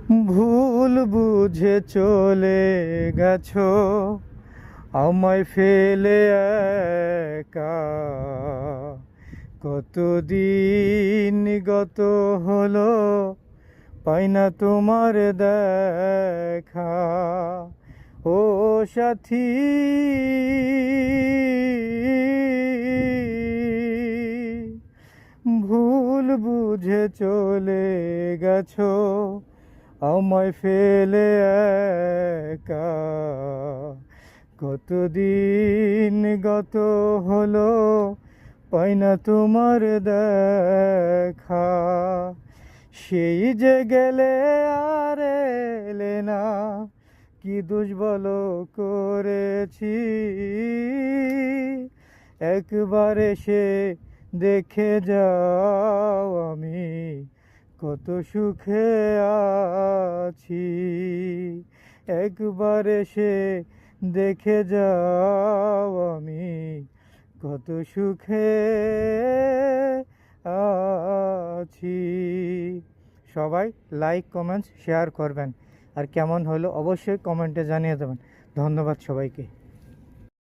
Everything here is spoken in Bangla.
ভুল বুঝে চলে গেছো আমায় ফেলে একা। কতদিন গত হলো পাই না তোমার দেখা। ও সাথী, ভুল বুঝে চলে গেছো আমায় ফেলে একা। কতদিন গত হলো পাই না তোমার দেখা। সেই যে গেলে আর এলে না, কি দোষ বলো করেছি। একবার এসে দেখে যাও আমি কত সুখে আছি। একবার এসে দেখে যাও আমি কত সুখে আছি। সবাই লাইক কমেন্টস শেয়ার করবেন, আর কেমন হলো অবশ্যই কমেন্টে জানিয়ে দেবেন। ধন্যবাদ সবাইকে।